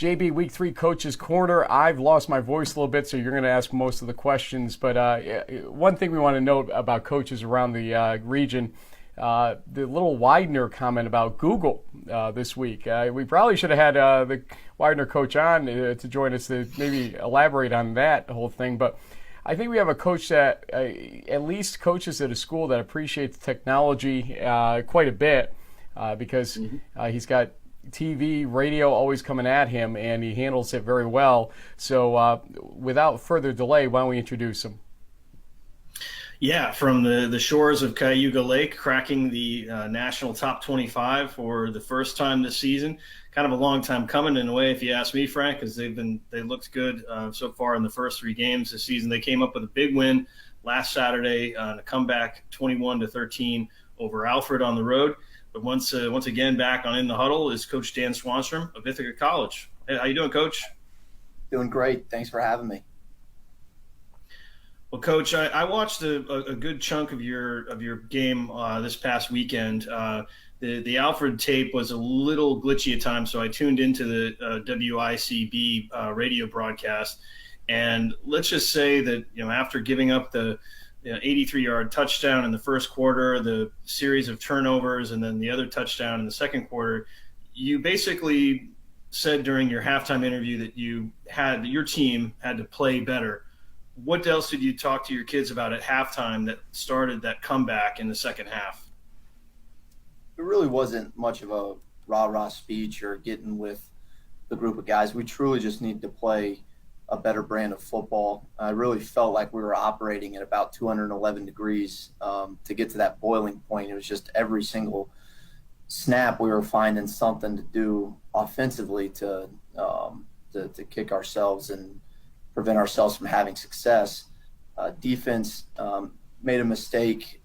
JB, Week 3 Coach's Corner. I've lost my voice a little bit, so you're going to ask most of the questions. But one thing we want to note about coaches around the region, the little Widener comment about Google this week. We probably should have had the Widener coach on to join us to maybe elaborate on that whole thing. But I think we have a coach that at least coaches at a school that appreciates technology quite a bit because he's got TV, radio always coming at him, and he handles it very well. So without further delay, why don't we introduce him? Yeah, from the shores of Cayuga Lake, cracking the national top 25 for the first time this season. Kind of a long time coming in a way, if you ask me, Frank, because they looked good so far in the first 3 games this season. They came up with a big win last Saturday on a comeback 21-13 over Alfred on the road. But once again, back on In the Huddle is Coach Dan Swanstrom of Ithaca College. Hey, how you doing, Coach? Doing great. Thanks for having me. Well, Coach, I watched a good chunk of your game this past weekend. The Alfred tape was a little glitchy at times, so I tuned into the WICB radio broadcast. And let's just say that after giving up the 83-yard touchdown in the first quarter, the series of turnovers, and then the other touchdown in the second quarter, you basically said during your halftime interview that your team had to play better. What else did you talk to your kids about at halftime that started that comeback in the second half? It really wasn't much of a rah-rah speech or getting with the group of guys. We truly just needed to play a better brand of football. I really felt like we were operating at about 211 degrees to get to that boiling point. It was just every single snap we were finding something to do offensively to kick ourselves and prevent ourselves from having success. Defense made a mistake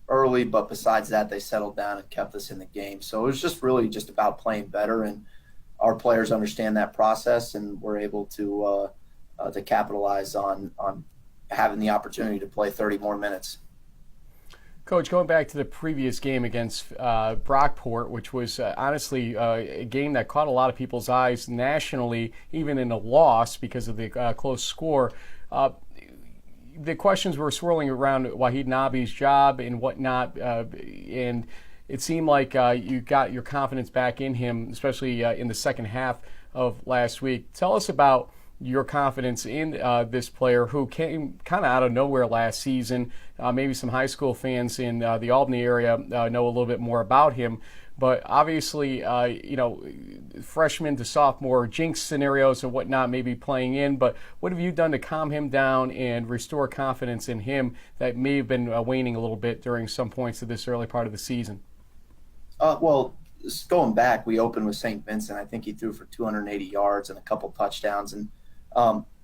early, but besides that, they settled down and kept us in the game. So it was just really just about playing better, and our players understand that process, and we're able to capitalize on having the opportunity to play 30 more minutes. Coach, going back to the previous game against Brockport, which was honestly a game that caught a lot of people's eyes nationally, even in a loss because of the close score. The questions were swirling around Wahid Nabi's job and whatnot, and it seemed like you got your confidence back in him, especially in the second half of last week. Tell us about your confidence in this player who came kind of out of nowhere last season. Maybe some high school fans in the Albany area know a little bit more about him. But obviously, freshman to sophomore jinx scenarios and whatnot may be playing in. But what have you done to calm him down and restore confidence in him that may have been waning a little bit during some points of this early part of the season? Well, going back, we opened with St. Vincent. I think he threw for 280 yards and a couple touchdowns and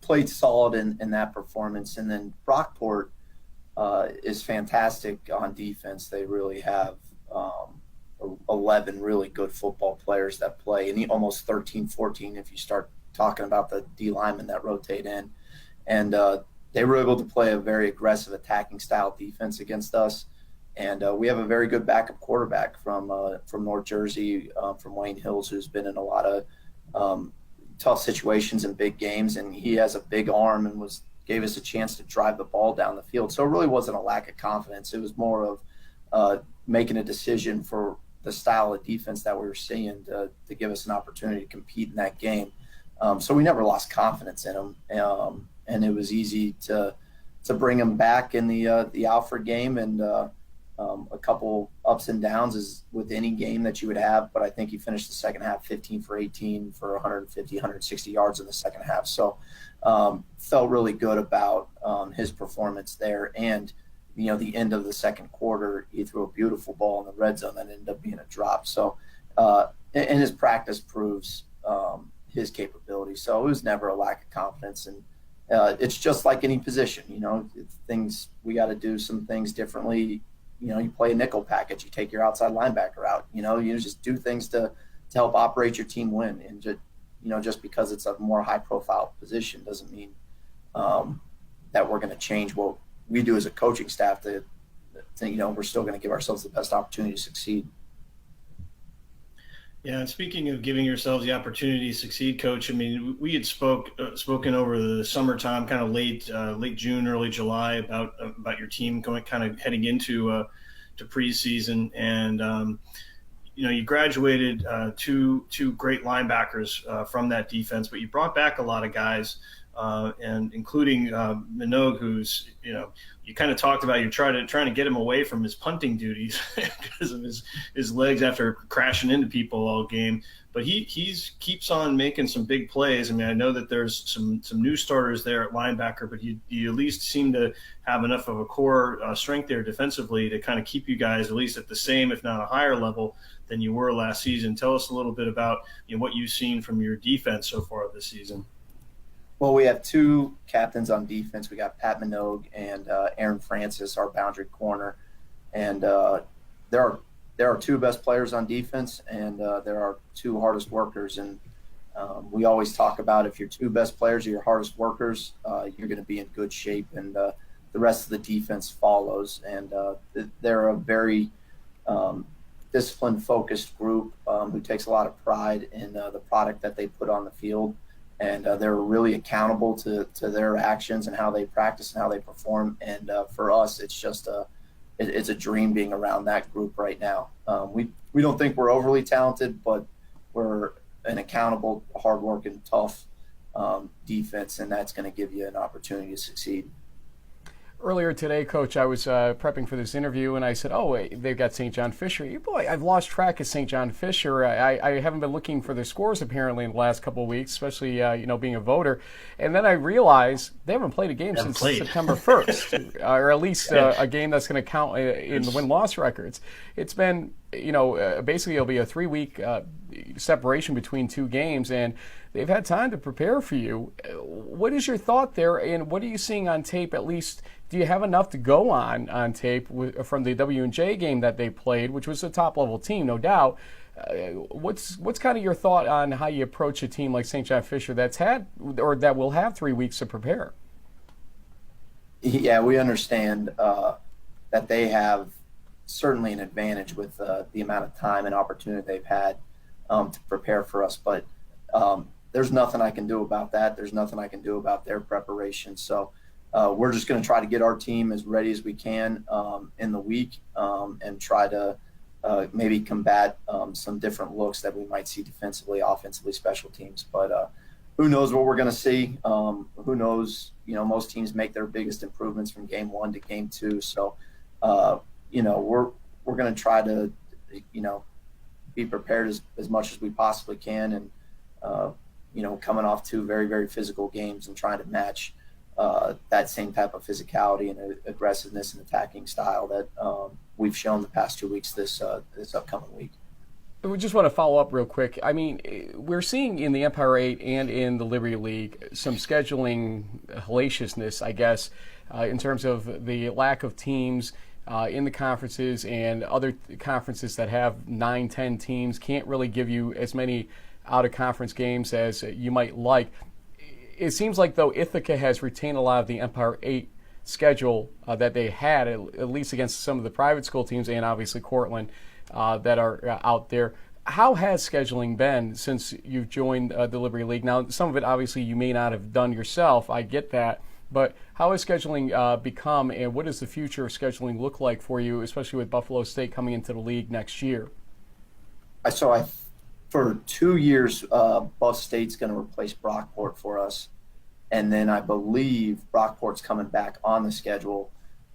played solid in that performance. And then Brockport is fantastic on defense. They really have 11 really good football players that play, and almost 13, 14 if you start talking about the D linemen that rotate in. And they were able to play a very aggressive attacking style defense against us. And we have a very good backup quarterback from North Jersey, from Wayne Hills, who's been in a lot of tough situations in big games, and he has a big arm and gave us a chance to drive the ball down the field. So it really wasn't a lack of confidence. It was more of making a decision for the style of defense that we were seeing to give us an opportunity to compete in that game. So we never lost confidence in him, and it was easy to bring him back in the Alfred game, and a couple ups and downs is with any game that you would have, but I think he finished the second half 15 for 18 for 150, 160 yards in the second half. So felt really good about his performance there. And, the end of the second quarter, he threw a beautiful ball in the red zone that ended up being a drop. So, and his practice proves his capability. So it was never a lack of confidence. And it's just like any position, things, we got to do some things differently. You play a nickel package, you take your outside linebacker out, you just do things to help operate your team win. And just because it's a more high profile position doesn't mean that we're going to change what we do as a coaching staff to we're still going to give ourselves the best opportunity to succeed. Yeah, and speaking of giving yourselves the opportunity to succeed, Coach, I mean, we had spoken over the summertime, kind of late June, early July, about your team going kind of heading into to preseason, and you graduated two great linebackers from that defense, but you brought back a lot of guys, and including Minogue, who's you kind of talked about you're trying to get him away from his punting duties because of his legs after crashing into people all game. But he keeps on making some big plays. I mean, I know that there's some new starters there at linebacker, but you at least seem to have enough of a core strength there defensively to kind of keep you guys at least at the same, if not a higher level than you were last season. Tell us a little bit about what you've seen from your defense so far this season. Well, we have two captains on defense. We got Pat Minogue and Aaron Francis, our boundary corner. And there are two best players on defense, and there are two hardest workers. And we always talk about if your two best players are your hardest workers, you're going to be in good shape, and the rest of the defense follows. And they're a very disciplined, focused group who takes a lot of pride in the product that they put on the field. And they're really accountable to their actions and how they practice and how they perform. And for us, it's just it's a dream being around that group right now. We don't think we're overly talented, but we're an accountable, hardworking, tough defense, and that's going to give you an opportunity to succeed. Earlier today, Coach, I was prepping for this interview, and I said, oh, wait, they've got St. John Fisher. Boy, I've lost track of St. John Fisher. I haven't been looking for their scores, apparently, in the last couple of weeks, especially, being a voter. And then I realized they haven't played a game since September 1st, or at least a game that's going to count in the win-loss records. It's been, basically it'll be a 3-week separation between two games, and they've had time to prepare for you. What is your thought there, and what are you seeing on tape? At least, do you have enough to go on tape from the W&J game that they played, which was a top-level team, no doubt? What's kind of your thought on how you approach a team like St. John Fisher that's had, or that will have 3 weeks to prepare? Yeah, we understand that they have certainly an advantage with the amount of time and opportunity they've had to prepare for us, but there's nothing I can do about that. There's nothing I can do about their preparation. So we're just going to try to get our team as ready as we can in the week and try to maybe combat some different looks that we might see defensively, offensively, special teams. But who knows what we're going to see? Who knows? Most teams make their biggest improvements from game 1 to game 2. So, we're going to try to, be prepared as much as we possibly can, and coming off 2 very, very physical games and trying to match that same type of physicality and aggressiveness and attacking style that we've shown the past 2 weeks this upcoming week. We just want to follow up real quick. I mean, we're seeing in the Empire 8 and in the Liberty League some scheduling hellaciousness, I guess, in terms of the lack of teams in the conferences, and other conferences that have 9-10 teams can't really give you as many out-of-conference games as you might like. It seems like, though, Ithaca has retained a lot of the Empire 8 schedule that they had, at least against some of the private school teams and obviously Cortland that are out there. How has scheduling been since you've joined the Liberty League? Now, some of it obviously you may not have done yourself. I get that. But how has scheduling become, and what does the future of scheduling look like for you, especially with Buffalo State coming into the league next year? For 2 years, Buff State's going to replace Brockport for us. And then I believe Brockport's coming back on the schedule,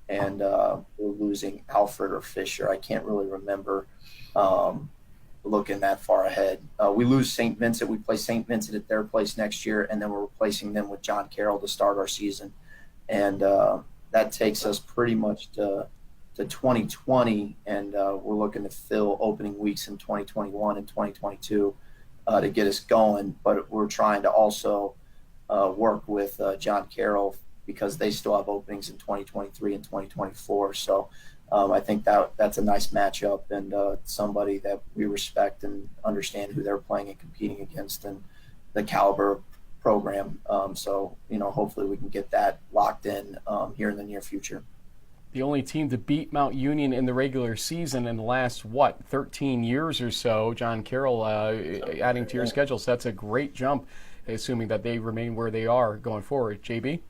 and we're losing Alfred or Fisher. I can't really remember looking that far ahead. We lose St. Vincent. We play St. Vincent at their place next year, and then we're replacing them with John Carroll to start our season. And that takes us pretty much to 2020, and we're looking to fill opening weeks in 2021 and 2022 to get us going. But we're trying to also work with John Carroll because they still have openings in 2023 and 2024. So I think that's a nice matchup, and somebody that we respect and understand who they're playing and competing against and the caliber program. So hopefully we can get that locked in here in the near future. the only team to beat Mount Union in the regular season in the last, 13 years or so. John Carroll adding to your schedule. So that's a great jump, assuming that they remain where they are going forward. JB?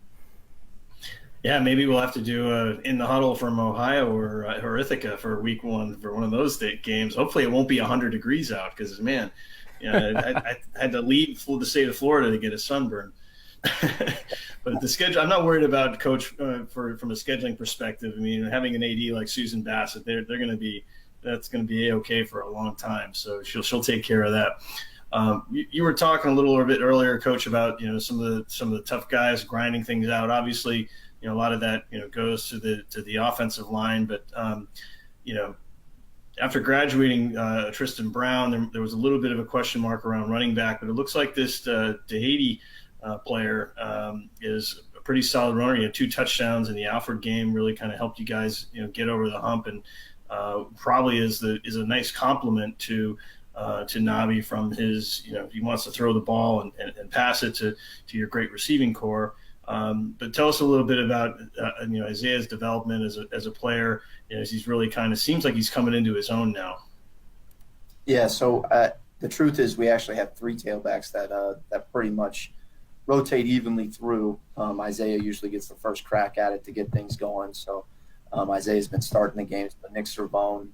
Yeah, maybe we'll have to do in the huddle from Ohio or Ithaca for week one for one of those games. Hopefully it won't be 100 degrees out because, man, I had to leave the state of Florida to get a sunburn. But the schedule, I'm not worried about, Coach, from a scheduling perspective. I mean, having an AD like Susan Bassett, that's going to be okay for a long time. So she'll take care of that. You were talking a little bit earlier, Coach, about some of the tough guys grinding things out. Obviously, a lot of that goes to the offensive line, but after graduating Tristan Brown, there was a little bit of a question mark around running back, but it looks like this DeHady player is a pretty solid runner. He had 2 touchdowns in the Alfred game, really kind of helped you guys get over the hump, and probably is a nice compliment to Nabi from his he wants to throw the ball and pass it to your great receiving core. But tell us a little bit about Isaiah's development as a player. As he's really kind of seems like he's coming into his own now. Yeah. So the truth is, we actually have 3 tailbacks that pretty much rotate evenly through. Isaiah usually gets the first crack at it to get things going. So Isaiah's been starting the games, but Nick Servone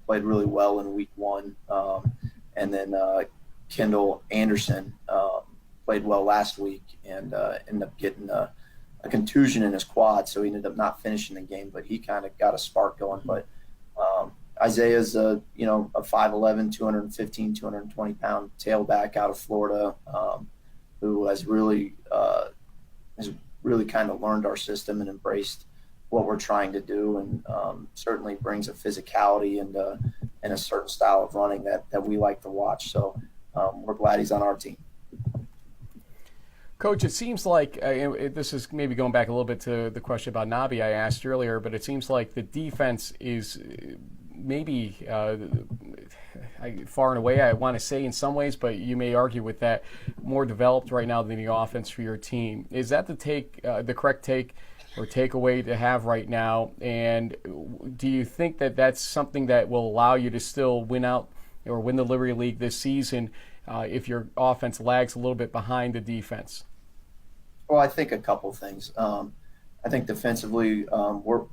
played really well in week 1, and then Kendall Anderson played well last week and ended up getting a contusion in his quad, so he ended up not finishing the game, but he kind of got a spark going. But Isaiah's a 5'11", 215, 220-pound tailback out of Florida, who has really kind of learned our system and embraced what we're trying to do, and certainly brings a physicality and a certain style of running that we like to watch. So we're glad he's on our team. Coach, it seems like this is maybe going back a little bit to the question about Nabi I asked earlier, but it seems like the defense is maybe far and away, I want to say in some ways, but you may argue with that, more developed right now than the offense for your team. Is that the correct take or takeaway to have right now? And do you think that that's something that will allow you to still win out or win the Liberty League this season if your offense lags a little bit behind the defense? Well, I think a couple things. I think defensively, we're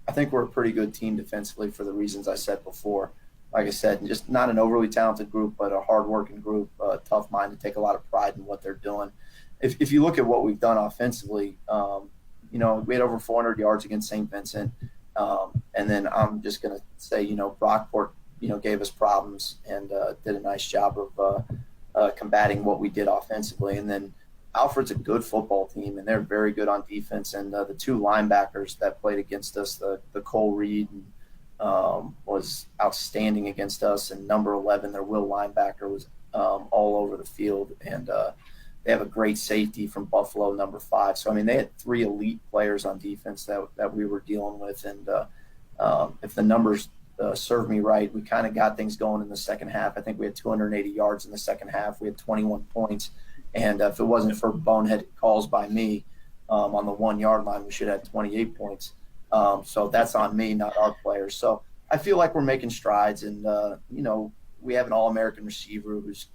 a pretty good team defensively for the reasons I said before. Like I said, just not an overly talented group, but a hard-working group, tough mind to take a lot of pride in what they're doing. If you look at what we've done offensively, we had over 400 yards against St. Vincent, and then I'm just going to say, Brockport, gave us problems and did a nice job of combating what we did offensively. And then Alfred's a good football team, and they're very good on defense. And the 2 linebackers that played against us, the Cole Reed was outstanding against us, and number 11, their Will linebacker, was all over the field. And they have a great safety from Buffalo, number 5. So, I mean, they had 3 elite players on defense that we were dealing with. And if the numbers serve me right, we kind of got things going in the second half. I think we had 280 yards in the second half. We had 21 points. And if it wasn't for boneheaded calls by me on the 1-yard line, we should have 28 points. So that's on me, not our players. So I feel like we're making strides. And, we have an All-American receiver who's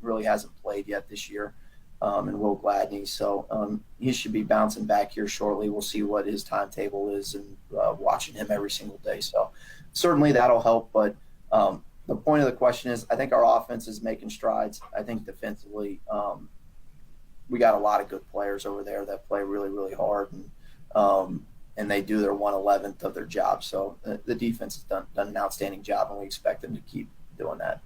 really hasn't played yet this year, and Will Gladney. So he should be bouncing back here shortly. We'll see what his timetable is, and watching him every single day. So certainly that'll help. But the point of the question is, I think our offense is making strides. I think defensively, we got a lot of good players over there that play really, really hard, and they do their 1/11th of their job. So the defense has done an outstanding job, and we expect them to keep doing that.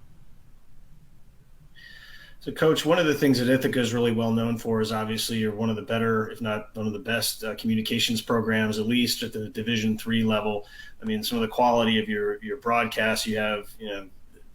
So, Coach, one of the things that Ithaca is really well known for is obviously you're one of the better, if not one of the best, communications programs, at least at the Division III level. I mean, some of the quality of your broadcasts, you have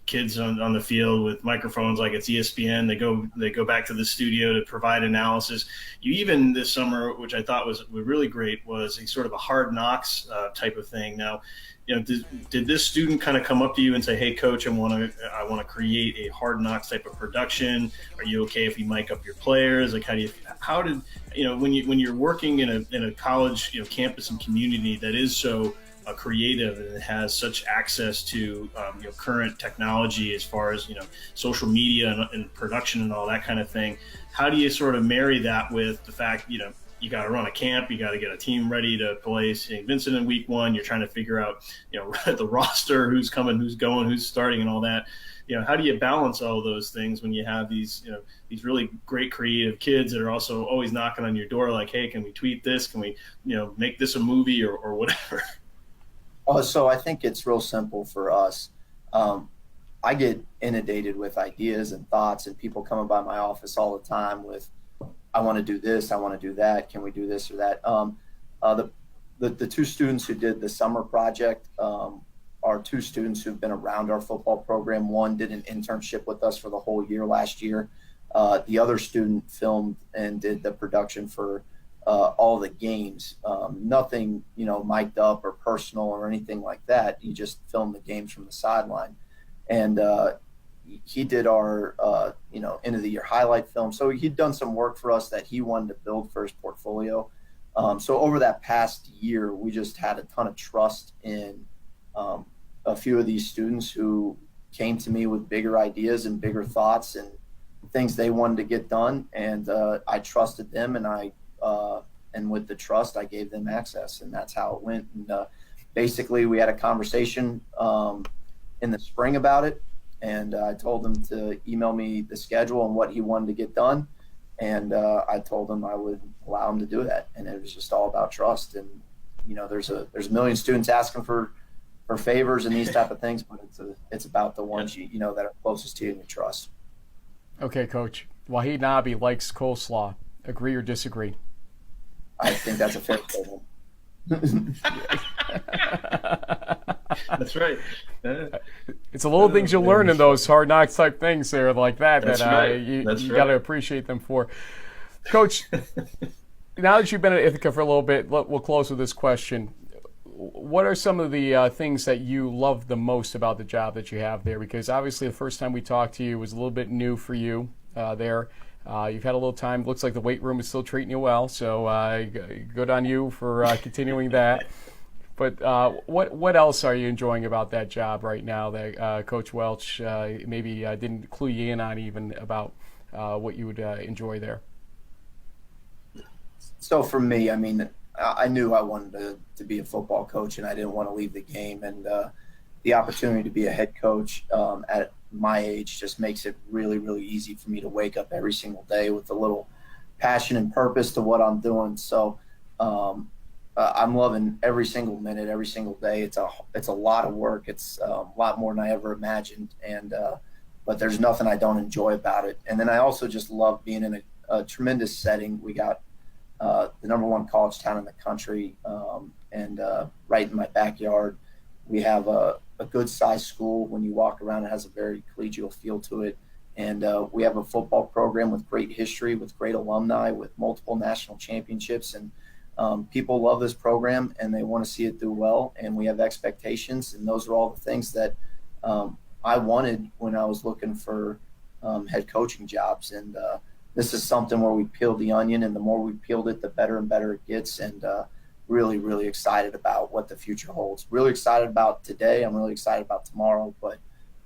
kids on the field with microphones like it's ESPN. They go back to the studio to provide analysis. You even this summer, which I thought was really great, was a sort of a Hard Knocks type of thing. Now, did this student kind of come up to you and say, "Hey, coach, I want to create a Hard Knocks type of production. Are you okay if we mic up your players?" Like, how did when you're working in a college campus and community that is so creative and it has such access to current technology as far as social media and production and all that kind of thing, how do you sort of marry that with the fact you got to run a camp, you got to get a team ready to play St. Vincent in week 1, you're trying to figure out the roster, who's coming, who's going, who's starting, and all that. How do you balance all those things when you have these these really great creative kids that are also always knocking on your door like, "Hey, can we tweet this, can we make this a movie or whatever?" So I think it's real simple for us. I get inundated with ideas and thoughts, and people coming by my office all the time with, "I want to do this, I want to do that, can we do this or that?" The 2 students who did the summer project are 2 students who've been around our football program. One did an internship with us for the whole year last year. The other student filmed and did the production for all the games. Nothing, mic'd up or personal or anything like that. You just filmed the games from the sideline. And he did our, end of the year highlight film. So he'd done some work for us that he wanted to build for his portfolio. So over that past year, we just had a ton of trust in a few of these students who came to me with bigger ideas and bigger thoughts and things they wanted to get done. And I trusted them, and with the trust, I gave them access, and that's how it went. And basically, we had a conversation in the spring about it, and I told him to email me the schedule and what he wanted to get done, and I told him I would allow him to do that. And it was just all about trust. And there's a million students asking for favors and these type of things, but it's about the ones that are closest to you and you trust. Okay, Coach. Wahid Nabi likes coleslaw. Agree or disagree? I think that's a fair statement. That's right. It's the little things you learn in those Hard Knocks type things there like that. That's right. You got to appreciate them for. Coach, now that you've been at Ithaca for a little bit, we'll close with this question. What are some of the things that you love the most about the job that you have there? Because obviously the first time we talked to you was a little bit new for you there. You've had a little time. Looks like the weight room is still treating you well, so good on you for continuing that. But what else are you enjoying about that job right now that Coach Welch maybe didn't clue you in on even about what you would enjoy there? So for me, I knew I wanted to be a football coach, and I didn't want to leave the game. And the opportunity to be a head coach at my age just makes it really, really easy for me to wake up every single day with a little passion and purpose to what I'm doing. So I'm loving every single minute, every single day. It's a lot of work. It's a lot more than I ever imagined. And but there's nothing I don't enjoy about it. And then I also just love being in a tremendous setting. We got the #1 college town in the country, and right in my backyard. We have a good-sized school. When you walk around, it has a very collegial feel to it. And we have a football program with great history, with great alumni, with multiple national championships. And people love this program, and they want to see it do well. And we have expectations, and those are all the things that I wanted when I was looking for head coaching jobs. And this is something where we peel the onion, and the more we peeled it, the better and better it gets. And really, really excited about what the future holds. Really excited about today. I'm really excited about tomorrow. But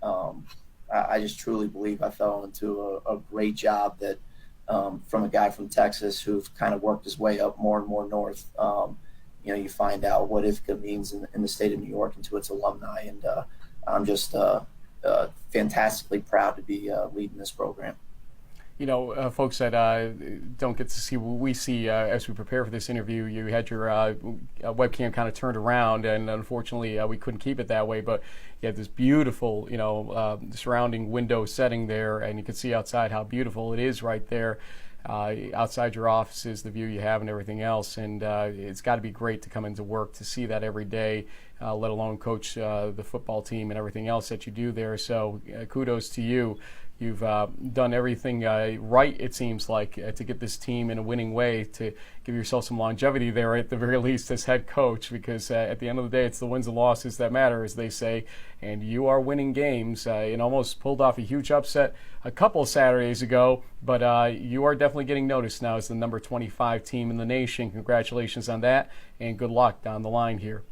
I just truly believe I fell into a great job that from a guy from Texas who's kind of worked his way up more and more north. You find out what Ithaca means in the state of New York and to its alumni. And I'm just fantastically proud to be leading this program. Folks that don't get to see what we see as we prepare for this interview, you had your webcam kind of turned around, and unfortunately we couldn't keep it that way. But you had this beautiful, surrounding window setting there, and you can see outside how beautiful it is right there. outside your offices, the view you have and everything else. And it's got to be great to come into work to see that every day, let alone coach the football team and everything else that you do there. So kudos to you. You've done everything right, it seems like, to get this team in a winning way, to give yourself some longevity there at the very least as head coach, because at the end of the day, it's the wins and losses that matter, as they say, and you are winning games and almost pulled off a huge upset a couple of Saturdays ago, but you are definitely getting noticed now as the number 25 team in the nation. Congratulations on that, and good luck down the line here.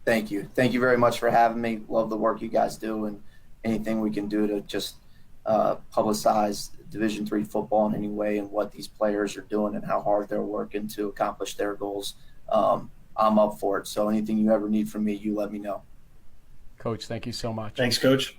Thank you. Thank you very much for having me. Love the work you guys do, and anything we can do to just publicize Division III football in any way and what these players are doing and how hard they're working to accomplish their goals. I'm up for it. So anything you ever need from me, you let me know. Coach, thank you so much. Thanks, Coach.